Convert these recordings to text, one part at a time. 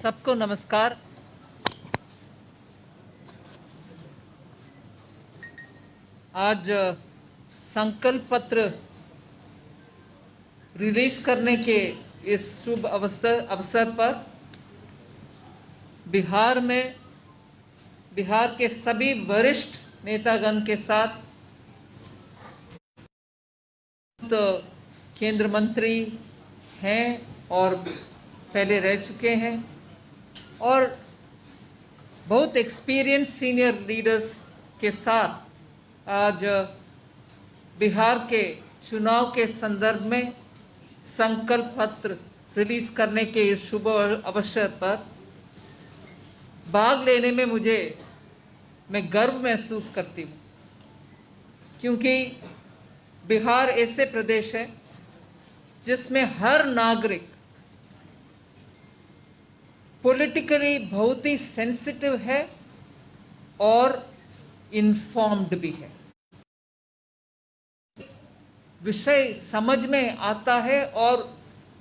सबको नमस्कार। आज संकल्प पत्र रिलीज करने के इस शुभ अवसर पर बिहार के सभी वरिष्ठ नेतागण के साथ तो केंद्र मंत्री हैं और पहले रह चुके हैं और बहुत एक्सपीरियंस सीनियर लीडर्स के साथ आज बिहार के चुनाव के संदर्भ में संकल्प पत्र रिलीज करने के इस शुभ अवसर पर भाग लेने में मैं गर्व महसूस करती हूँ, क्योंकि बिहार ऐसे प्रदेश है जिसमें हर नागरिक पॉलिटिकली बहुत ही सेंसिटिव है और इन्फॉर्म्ड भी है। विषय समझ में आता है और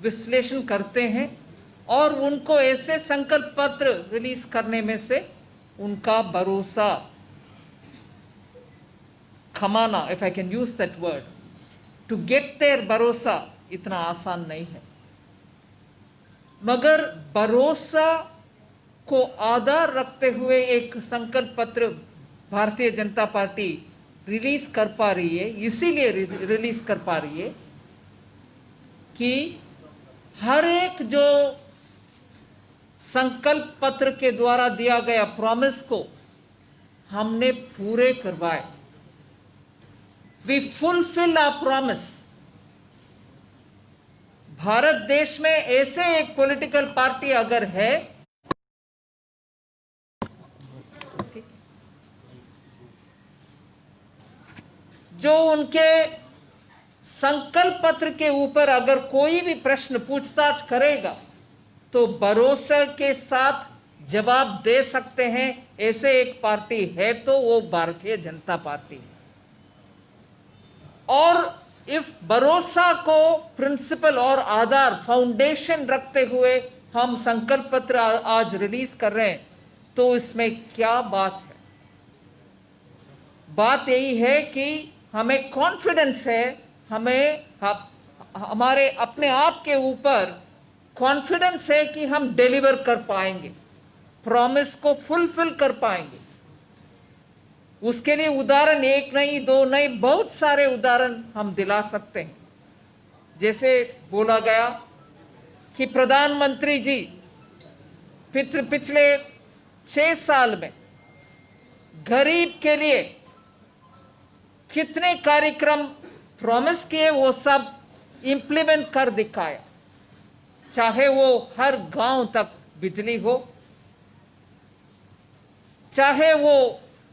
विश्लेषण करते हैं और उनको ऐसे संकल्प पत्र रिलीज करने में से उनका भरोसा खमाना, if I can use that word, to get their भरोसा इतना आसान नहीं है। मगर भरोसा को आधार रखते हुए एक संकल्प पत्र भारतीय जनता पार्टी रिलीज कर पा रही है, इसीलिए रिलीज कर पा रही है कि हर एक जो संकल्प पत्र के द्वारा दिया गया प्रॉमिस को हमने पूरे करवाए। We fulfil our promise. Bharat देश में ऐसे एक पॉलिटिकल पार्टी अगर है जो उनके संकल्प पत्र के ऊपर अगर कोई भी प्रश्न पूछताछ करेगा तो भरोसे के साथ जवाब दे सकते हैं, ऐसे एक पार्टी है तो वो भारतीय जनता पार्टी है। और इस भरोसा को प्रिंसिपल और आधार फाउंडेशन रखते हुए हम संकल्प पत्र आज रिलीज कर रहे हैं, तो इसमें क्या बात है? बात यही है कि हमें कॉन्फिडेंस है, हमारे अपने आप के ऊपर कॉन्फिडेंस है कि हम डिलीवर कर पाएंगे, प्रॉमिस को फुलफिल कर पाएंगे। उसके लिए उदाहरण एक नहीं, दो नहीं, बहुत सारे उदाहरण हम दिला सकते हैं। जैसे बोला गया कि प्रधानमंत्री जी पिछले 6 साल में गरीब के लिए कितने कार्यक्रम प्रॉमिस किए वो सब इंप्लीमेंट कर दिखाया। चाहे वो हर गांव तक बिजली हो, चाहे वो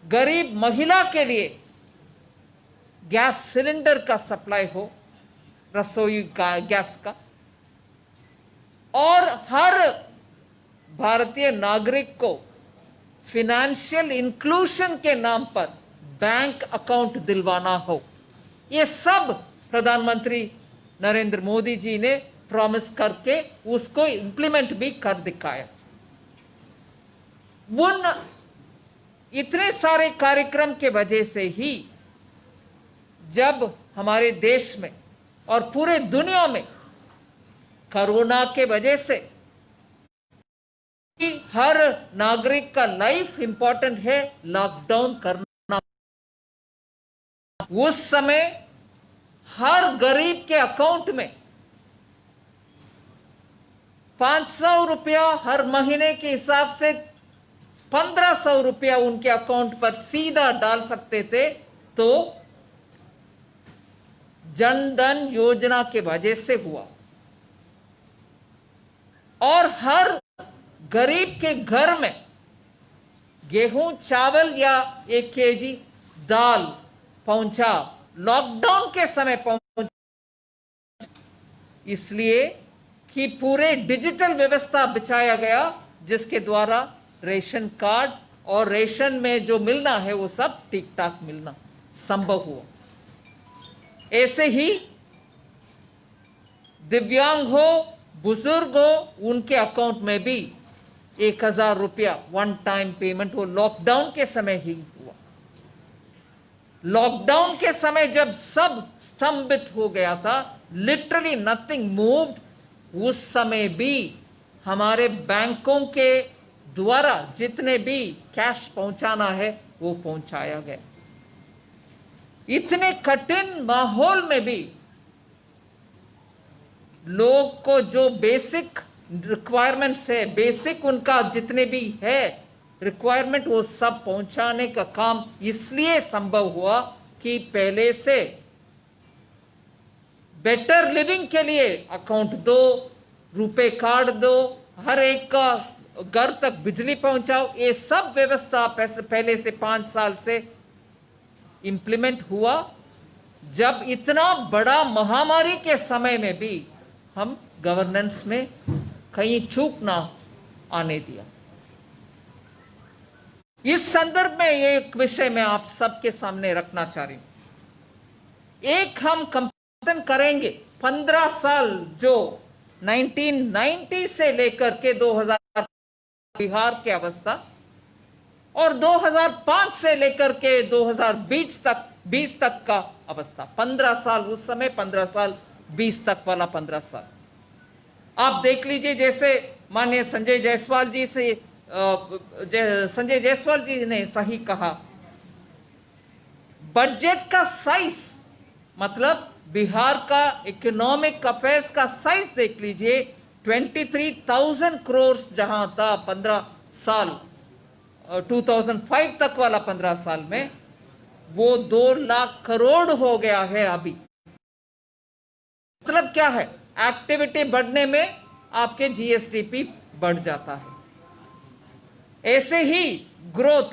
गरीब महिला के लिए गैस सिलेंडर का सप्लाई हो, रसोई का गैस का, और हर भारतीय नागरिक को फिनेंशियल इंक्लूजन के नाम पर बैंक अकाउंट दिलवाना हो। ये सब प्रधानमंत्री नरेंद्र मोदी जी ने प्रॉमिस करके उसको इंप्लीमेंट भी कर दिखाया। उन इतने सारे कार्यक्रम के वजह से ही जब हमारे देश में और पूरे दुनिया में कोरोना के वजह से हर नागरिक का लाइफ इंपॉर्टेंट है, लॉकडाउन करना, उस समय हर गरीब के अकाउंट में 500 रुपया हर महीने के हिसाब से 1500 रुपया उनके अकाउंट पर सीधा डाल सकते थे। तो जनधन योजना के वजह से हुआ और हर गरीब के घर में गेहूं, चावल या 1 केजी दाल पहुंचा, लॉकडाउन के समय पहुंचा, इसलिए कि पूरे डिजिटल व्यवस्था बिछाया गया, जिसके द्वारा रेशन कार्ड और रेशन में जो मिलना है वो सब ठीक ठाक मिलना संभव हुआ। ऐसे ही दिव्यांग हो, बुजुर्ग हो, उनके अकाउंट में भी 1000 रुपया वन टाइम पेमेंट, वो लॉकडाउन के समय ही हुआ। लॉकडाउन के समय जब सब स्तंभित हो गया था, लिटरली नथिंग मूव्ड, उस समय भी हमारे बैंकों के द्वारा जितने भी कैश पहुंचाना है वो पहुंचाया गया। इतने कठिन माहौल में भी लोग को जो बेसिक रिक्वायरमेंट्स है, बेसिक उनका जितने भी है रिक्वायरमेंट, वो सब पहुंचाने का काम इसलिए संभव हुआ कि पहले से बेटर लिविंग के लिए अकाउंट दो, रुपए कार्ड दो, हर एक का घर तक बिजली पहुंचाओ, ये सब व्यवस्था पहले से 5 साल से इंप्लीमेंट हुआ। जब इतना बड़ा महामारी के समय में भी हम गवर्नेंस में कहीं चूक ना आने दिया। इस संदर्भ में एक विषय मैं आप सबके सामने रखना चाह रही हूं। एक हम कंपैरिजन करेंगे 15 साल जो 1990 से लेकर के 2000 बिहार की अवस्था, और 2005 से लेकर के 2020 तक का अवस्था। 15 साल उस समय, 15 साल 20 तक वाला 15 साल आप देख लीजिए। जैसे माननीय संजय जायसवाल जी ने सही कहा, बजट का साइज, मतलब बिहार का इकोनॉमिक अफेयर्स का साइज देख लीजिए। 23,000 करोड़ जहां था 15 साल 2005 तक वाला 15 साल में, वो 2 लाख करोड़ हो गया है अभी। मतलब क्या है, एक्टिविटी बढ़ने में आपके जीएसडीपी बढ़ जाता है। ऐसे ही ग्रोथ,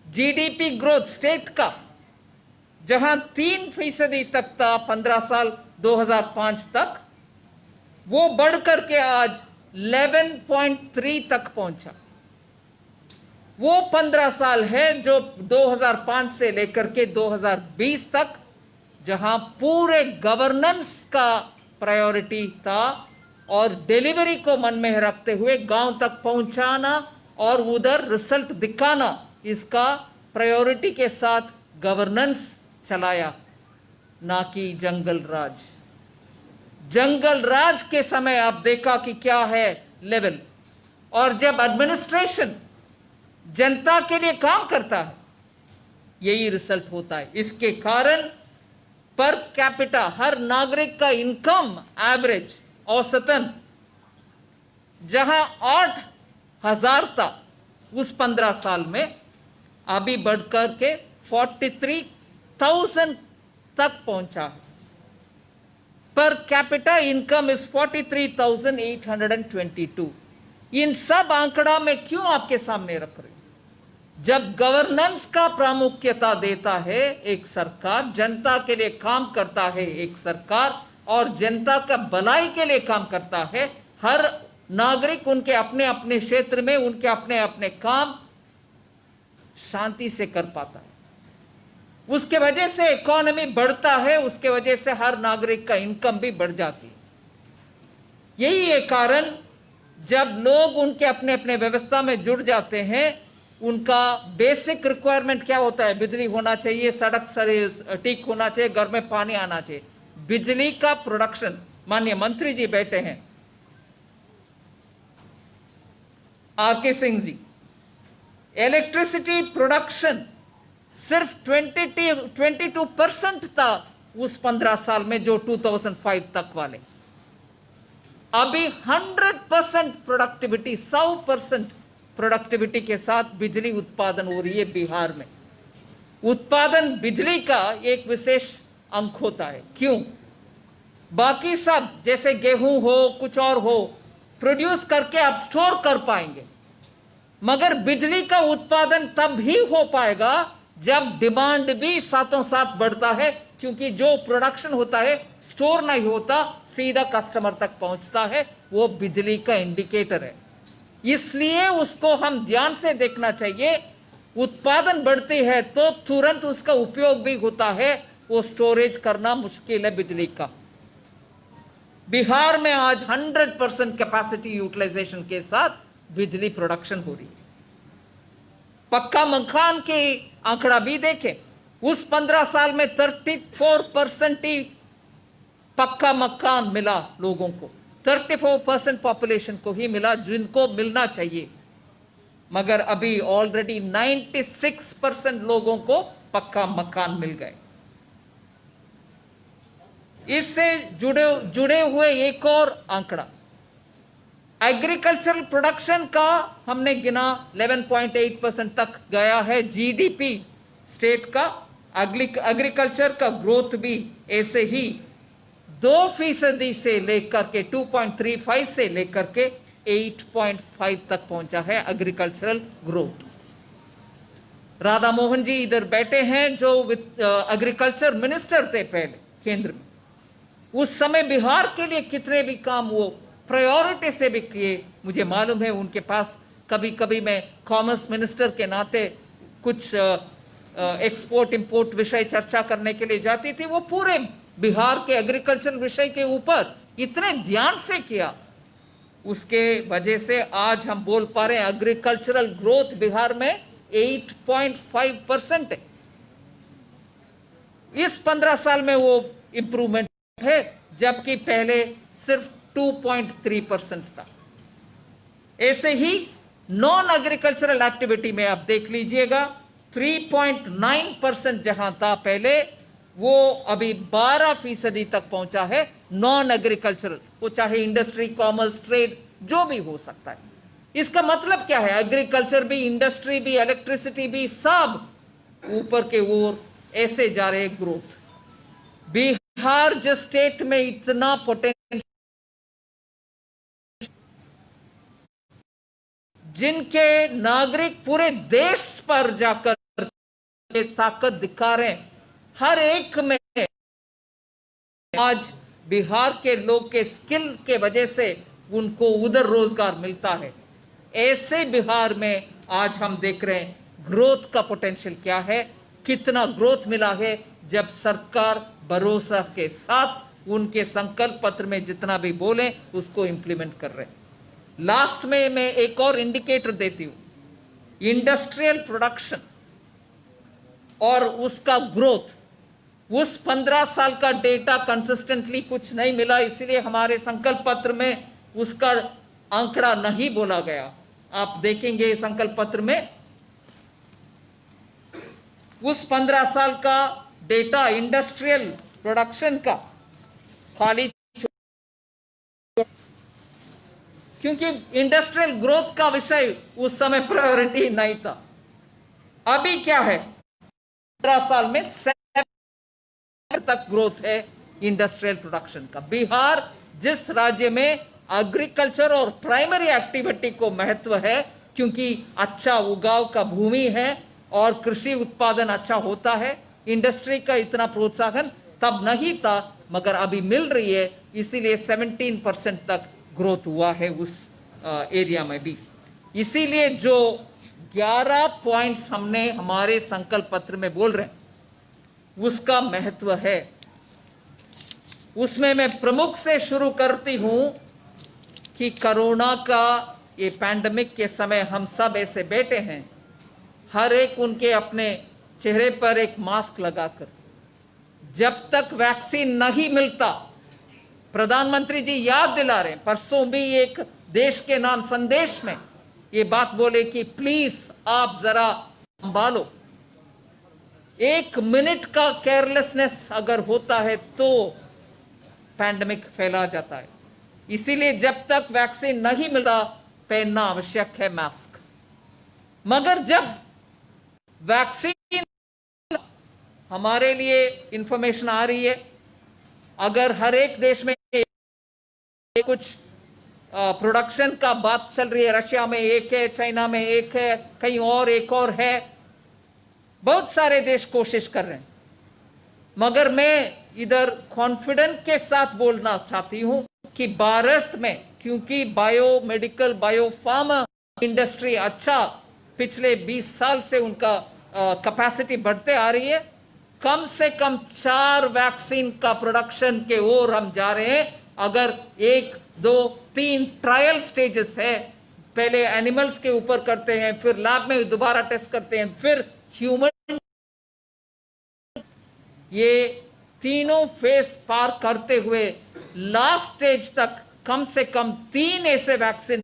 जीडीपी ग्रोथ स्टेट का जहां 3% तक था 15 साल 2005 तक, वो बढ़कर के आज 11.3 तक पहुंचा। वो 15 साल है जो 2005 से लेकर के 2020 तक, जहां पूरे गवर्नेंस का प्रायोरिटी था और डिलीवरी को मन में रखते हुए गांव तक पहुंचाना और उधर रिजल्ट दिखाना, इसका प्रायोरिटी के साथ गवर्नेंस चलाया, ना कि जंगल राज। जंगल राज के समय आप देखा कि क्या है लेवल, और जब एडमिनिस्ट्रेशन जनता के लिए काम करता है यही रिजल्ट होता है। इसके कारण पर कैपिटा हर नागरिक का इनकम एवरेज औसतन जहां 8,000 था उस 15 साल में, अभी बढ़कर के 43,000 तक पहुंचा। Per capita income is 43,822। इन सब आंकड़ा में क्यों आपके सामने रख रही? जब गवर्नेंस का प्रामुख्यता देता है एक सरकार, जनता के लिए काम करता है एक सरकार, और जनता का भलाई के लिए काम करता है, हर नागरिक उनके अपने अपने क्षेत्र में उनके अपने अपने काम शांति से कर पाता है, उसके वजह से इकोनॉमी बढ़ता है, उसके वजह से हर नागरिक का इनकम भी बढ़ जाती है। यही एक कारण, जब लोग उनके अपने अपने व्यवस्था में जुड़ जाते हैं, उनका बेसिक रिक्वायरमेंट क्या होता है? बिजली होना चाहिए, सड़क ठीक होना चाहिए, घर में पानी आना चाहिए। बिजली का प्रोडक्शन, माननीय मंत्री जी बैठे हैं R K Singh ji, electricity production सिर्फ 22% था उस 15 साल में जो 2005 तक वाले। अभी 100% प्रोडक्टिविटी, 100% प्रोडक्टिविटी के साथ बिजली उत्पादन हो रही है बिहार में। उत्पादन बिजली का एक विशेष अंक होता है। क्यों? बाकी सब जैसे गेहूं हो, कुछ और हो, प्रोड्यूस करके आप स्टोर कर पाएंगे, मगर बिजली का उत्पादन तब ही हो पाएगा जब डिमांड भी साथों साथ बढ़ता है, क्योंकि जो प्रोडक्शन होता है स्टोर नहीं होता, सीधा कस्टमर तक पहुंचता है, वो बिजली का इंडिकेटर है। इसलिए उसको हम ध्यान से देखना चाहिए। उत्पादन बढ़ती है तो तुरंत उसका उपयोग भी होता है, वो स्टोरेज करना मुश्किल है बिजली का। बिहार में आज 100% कैपेसिटी यूटिलाइजेशन के साथ बिजली प्रोडक्शन हो रही है। पक्का मकान के आंकड़ा भी देखें, उस 15 साल में 34% ही पक्का मकान मिला लोगों को, 34% पॉपुलेशन को ही मिला जिनको मिलना चाहिए, मगर अभी ऑलरेडी 96% लोगों को पक्का मकान मिल गए। इससे जुड़े हुए एक और आंकड़ा, एग्रीकल्चरल प्रोडक्शन का हमने गिना 11.8% तक गया है। जीडीपी स्टेट का, एग्रीकल्चर का ग्रोथ भी ऐसे ही 2% से लेकर के 2.35 से लेकर के 8.5 तक पहुंचा है एग्रीकल्चरल ग्रोथ। राधा मोहन जी इधर बैठे हैं, जो एग्रीकल्चर मिनिस्टर थे पहले केंद्र में। उस समय बिहार के लिए कितने भी काम वो प्रायोरिटी से भी किए, मुझे मालूम है। उनके पास कभी कभी मैं कॉमर्स मिनिस्टर के नाते कुछ एक्सपोर्ट इंपोर्ट विषय चर्चा करने के लिए जाती थी। वो पूरे बिहार के एग्रीकल्चर विषय के ऊपर इतने ध्यान से किया, उसके वजह से आज हम बोल पा रहे हैं एग्रीकल्चरल ग्रोथ बिहार में 8.5% है। इस 15 साल में वो इंप्रूवमेंट है, जबकि पहले सिर्फ 2.3% था। ऐसे ही नॉन एग्रीकल्चरल एक्टिविटी में आप देख लीजिएगा, 3.9% जहां था पहले, वो अभी 12% तक पहुंचा है नॉन एग्रीकल्चरल। वो चाहे इंडस्ट्री, कॉमर्स, ट्रेड जो भी हो सकता है। इसका मतलब क्या है, एग्रीकल्चर भी, इंडस्ट्री भी, इलेक्ट्रिसिटी भी, सब ऊपर के ओर ऐसे जा रहे ग्रोथ। बिहार जिस स्टेट में इतना पोटेंशियल, जिनके नागरिक पूरे देश पर जाकर ताकत दिखा रहे हैं, हर एक में आज बिहार के लोग के स्किल के वजह से उनको उधर रोजगार मिलता है। ऐसे बिहार में आज हम देख रहे हैं ग्रोथ का पोटेंशियल क्या है, कितना ग्रोथ मिला है, जब सरकार भरोसा के साथ उनके संकल्प पत्र में जितना भी बोले उसको इंप्लीमेंट कर रहे हैं। लास्ट में मैं एक और इंडिकेटर देती हूं, इंडस्ट्रियल प्रोडक्शन और उसका ग्रोथ। उस 15 साल का डेटा कंसिस्टेंटली कुछ नहीं मिला, इसलिए हमारे संकल्प पत्र में उसका आंकड़ा नहीं बोला गया। आप देखेंगे संकल्प पत्र में उस 15 साल का डेटा इंडस्ट्रियल प्रोडक्शन का खाली, क्योंकि इंडस्ट्रियल ग्रोथ का विषय उस समय प्रायोरिटी नहीं था। अभी क्या है, 15 साल में 7% तक ग्रोथ है इंडस्ट्रियल प्रोडक्शन का। बिहार जिस राज्य में एग्रीकल्चर और प्राइमरी एक्टिविटी को महत्व है, क्योंकि अच्छा उगाव का भूमि है और कृषि उत्पादन अच्छा होता है, इंडस्ट्री का इतना प्रोत्साहन तब नहीं था, मगर अभी मिल रही है, इसीलिए 17% तक ग्रोथ हुआ है उस एरिया में भी। इसीलिए जो 11 पॉइंट्स हमने हमारे संकल्प पत्र में बोल रहे हैं उसका महत्व है। उसमें मैं प्रमुख से शुरू करती हूं कि कोरोना का ये पैंडेमिक के समय हम सब ऐसे बैठे हैं, हर एक उनके अपने चेहरे पर एक मास्क लगाकर, जब तक वैक्सीन नहीं मिलता, प्रधानमंत्री जी याद दिला रहे हैं, परसों भी एक देश के नाम संदेश में ये बात बोले कि प्लीज आप जरा संभालो। 1 मिनट का केयरलेसनेस अगर होता है तो पैंडेमिक फैला जाता है। इसीलिए जब तक वैक्सीन नहीं मिला, पहनना आवश्यक है मास्क। मगर जब वैक्सीन हमारे लिए इंफॉर्मेशन आ रही है, अगर हर एक देश में कुछ प्रोडक्शन का बात चल रही है, रशिया में एक है, चाइना में एक है, कहीं और एक और है, बहुत सारे देश कोशिश कर रहे हैं। मगर मैं इधर कॉन्फिडेंस के साथ बोलना चाहती हूं कि भारत में, क्योंकि बायोमेडिकल बायोफार्मा इंडस्ट्री अच्छा पिछले 20 साल से उनका कैपेसिटी बढ़ते आ रही है, कम से कम 4 वैक्सीन का प्रोडक्शन के ओर हम जा रहे हैं। अगर 1, 2, 3 ट्रायल स्टेजेस है पहले एनिमल्स के ऊपर करते हैं, फिर लैब में दोबारा टेस्ट करते हैं, फिर ह्यूमन। ये तीनों फेज पार करते हुए लास्ट स्टेज तक कम से कम 3 ऐसे वैक्सीन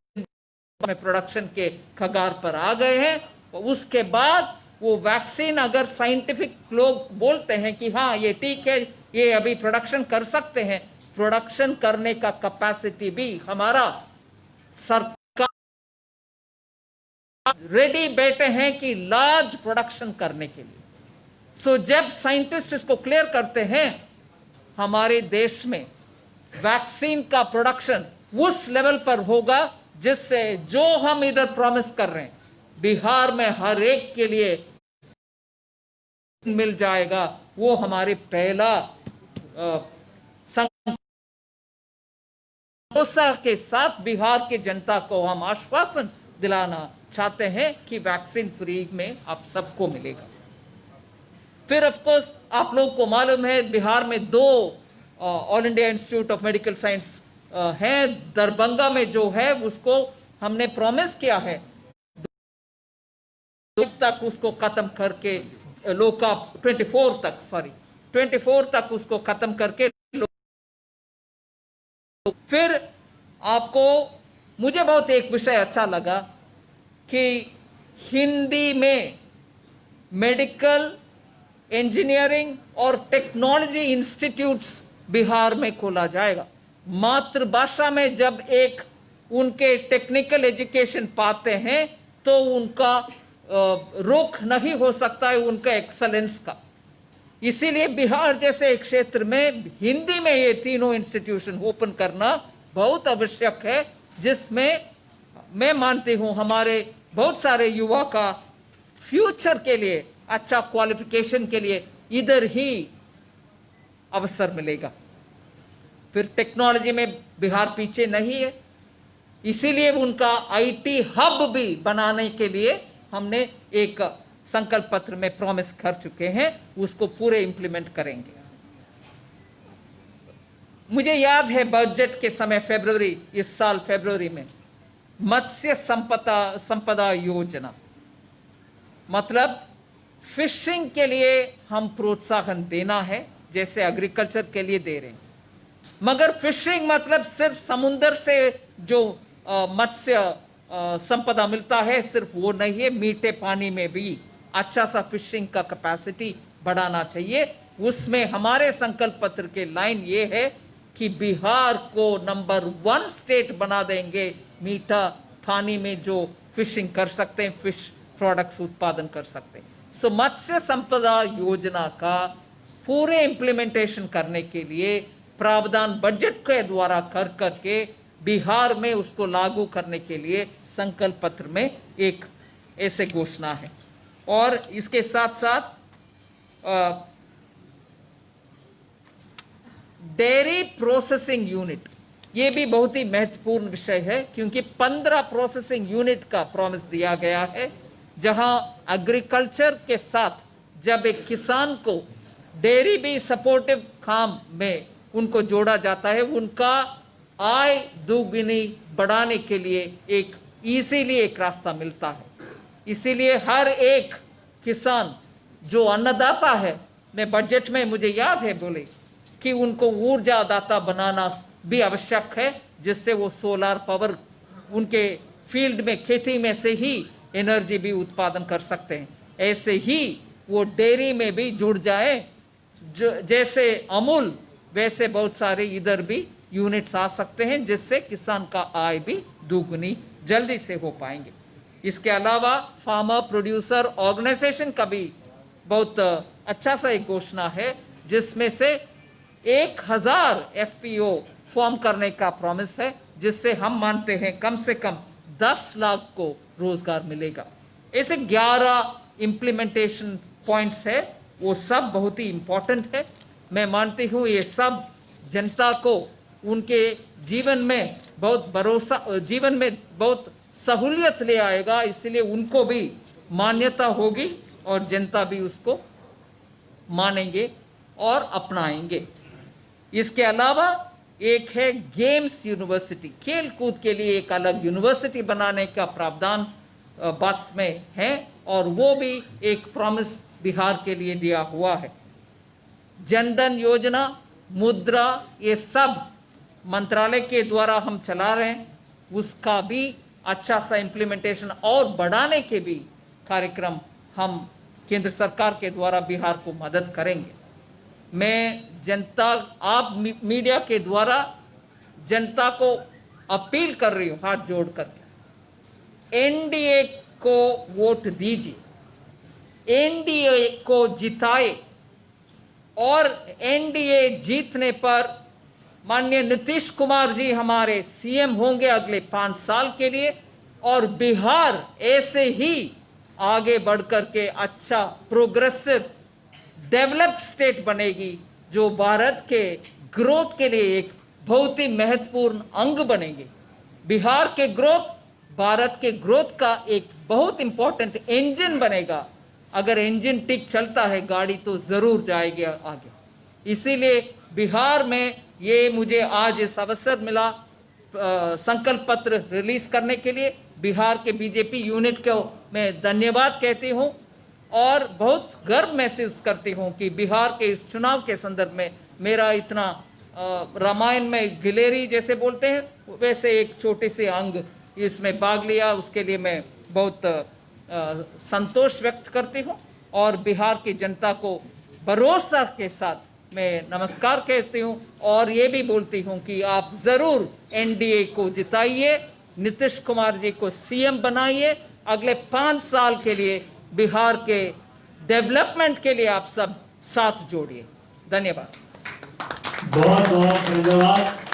में प्रोडक्शन के कगार पर आ गए हैं। उसके बाद वो वैक्सीन अगर साइंटिफिक लोग बोलते हैं कि हाँ ये ठीक है, ये अभी प्रोडक्शन कर सकते हैं, प्रोडक्शन करने का कैपेसिटी भी हमारा सरकार रेडी बैठे हैं कि लार्ज प्रोडक्शन करने के लिए। सो जब साइंटिस्ट इसको क्लियर करते हैं, हमारे देश में वैक्सीन का प्रोडक्शन उस लेवल पर होगा जिससे जो हम इधर प्रॉमिस कर रहे हैं, बिहार में हर एक के लिए मिल जाएगा, वो हमारे पहला भरोसा के साथ बिहार की जनता को हम आश्वासन दिलाना चाहते हैं कि वैक्सीन फ्री में आप सबको मिलेगा। फिर ऑफ कोर्स आप लोगों को मालूम है बिहार में 2 all India institute of medical science है। दरभंगा में जो है उसको हमने प्रॉमिस किया है तक उसको खत्म करके लोका 24 तक उसको खत्म करके। फिर आपको मुझे बहुत एक विषय अच्छा लगा कि हिंदी में मेडिकल इंजीनियरिंग और टेक्नोलॉजी इंस्टीट्यूट्स बिहार में खोला जाएगा। मातृभाषा में जब एक उनके टेक्निकल एजुकेशन पाते हैं तो उनका रोक नहीं हो सकता है उनका एक्सलेंस का। इसीलिए बिहार जैसे एक क्षेत्र में हिंदी में ये तीनों इंस्टीट्यूशन ओपन करना बहुत आवश्यक है, जिसमें मैं मानती हूं हमारे बहुत सारे युवा का फ्यूचर के लिए, अच्छा क्वालिफिकेशन के लिए इधर ही अवसर मिलेगा। फिर टेक्नोलॉजी में बिहार पीछे नहीं है, इसीलिए उनका आईटी हब भी बनाने के लिए हमने एक संकल्प पत्र में प्रॉमिस कर चुके हैं, उसको पूरे इंप्लीमेंट करेंगे। मुझे याद है बजट के समय इस साल फरवरी में मत्स्य संपदा योजना, मतलब फिशिंग के लिए हम प्रोत्साहन देना है जैसे एग्रीकल्चर के लिए दे रहे हैं, मगर फिशिंग मतलब सिर्फ समुद्र से जो मत्स्य संपदा मिलता है सिर्फ वो नहीं है, मीठे पानी में भी अच्छा सा फिशिंग का कैपेसिटी बढ़ाना चाहिए। उसमें हमारे संकल्प पत्र के लाइन ये है कि बिहार को नंबर 1 स्टेट बना देंगे मीठा पानी में जो फिशिंग कर सकते हैं, फिश प्रोडक्ट्स उत्पादन कर सकते हैं। सो मत्स्य संपदा योजना का पूरे इंप्लीमेंटेशन करने के लिए प्रावधान बजट के द्वारा कर करके बिहार में उसको लागू करने के लिए संकल्प पत्र में एक ऐसे घोषणा है। और इसके साथ साथ डेयरी प्रोसेसिंग यूनिट, ये भी बहुत ही महत्वपूर्ण विषय है क्योंकि 15 प्रोसेसिंग यूनिट का प्रॉमिस दिया गया है, जहां एग्रीकल्चर के साथ जब एक किसान को डेयरी भी सपोर्टिव काम में उनको जोड़ा जाता है, उनका आय दोगुनी बढ़ाने के लिए एक इजीली एक रास्ता मिलता है। इसीलिए हर एक किसान जो अन्नदाता है, मैं बजट में मुझे याद है बोले कि उनको ऊर्जा दाता बनाना भी आवश्यक है, जिससे वो सोलर पावर उनके फील्ड में खेती में से ही एनर्जी भी उत्पादन कर सकते हैं। ऐसे ही वो डेयरी में भी जुड़ जाए, जैसे अमूल वैसे बहुत सारे इधर भी यूनिट्स आ सकते हैं, जिससे किसान का आय भी दोगुनी जल्दी से हो पाएंगे। इसके अलावा फार्मर प्रोड्यूसर ऑर्गेनाइजेशन का भी बहुत अच्छा सा एक घोषणा है, जिसमें से 1000 एफपीओ फॉर्म करने का प्रॉमिस है, जिससे हम मानते हैं कम से कम 10 लाख को रोजगार मिलेगा। ऐसे 11 इंप्लीमेंटेशन पॉइंट्स है, वो सब बहुत ही इंपॉर्टेंट है। मैं मानती हूँ ये सब जनता को उनके जीवन में बहुत भरोसा, जीवन में बहुत सहूलियत ले आएगा, इसलिए उनको भी मान्यता होगी और जनता भी उसको मानेंगे और अपनाएंगे। इसके अलावा एक है गेम्स यूनिवर्सिटी, खेल कूद के लिए एक अलग यूनिवर्सिटी बनाने का प्रावधान बात में है, और वो भी एक प्रॉमिस बिहार के लिए दिया हुआ है। जनधन योजना, मुद्रा, ये सब मंत्रालय के द्वारा हम चला रहे हैं, उसका भी अच्छा सा इम्प्लीमेंटेशन और बढ़ाने के भी कार्यक्रम हम केंद्र सरकार के द्वारा बिहार को मदद करेंगे। मैं जनता, आप मीडिया के द्वारा जनता को अपील कर रही हूं हाथ जोड़ करके, एनडीए को वोट दीजिए, एनडीए को जिताए, और एनडीए जीतने पर माननीय नीतीश कुमार जी हमारे सीएम होंगे अगले 5 साल के लिए, और बिहार ऐसे ही आगे बढ़कर के अच्छा प्रोग्रेसिव डेवलप्ड स्टेट बनेगी, जो भारत के ग्रोथ के लिए एक बहुत ही महत्वपूर्ण अंग बनेंगे। बिहार के ग्रोथ भारत के ग्रोथ का एक बहुत इंपॉर्टेंट इंजन बनेगा। अगर इंजन ठीक चलता है, गाड़ी तो जरूर जाएगी आगे। इसीलिए बिहार में ये मुझे आज इस अवसर मिला संकल्प पत्र रिलीज करने के लिए। बिहार के बीजेपी यूनिट को मैं धन्यवाद कहती हूं, और बहुत गर्व महसूस करती हूं कि बिहार के इस चुनाव के संदर्भ में मेरा इतना रामायण में गिलेरी जैसे बोलते हैं वैसे एक छोटे से अंग इसमें भाग लिया, उसके लिए मैं बहुत संतोष व्यक्त करती हूं, और बिहार की जनता को भरोसा के साथ मैं नमस्कार कहती हूं, और ये भी बोलती हूं कि आप जरूर एनडीए को जिताइए, नीतीश कुमार जी को सीएम बनाइए, अगले 5 साल के लिए बिहार के डेवलपमेंट के लिए आप सब साथ जोड़िए। धन्यवाद। बहुत बहुत धन्यवाद।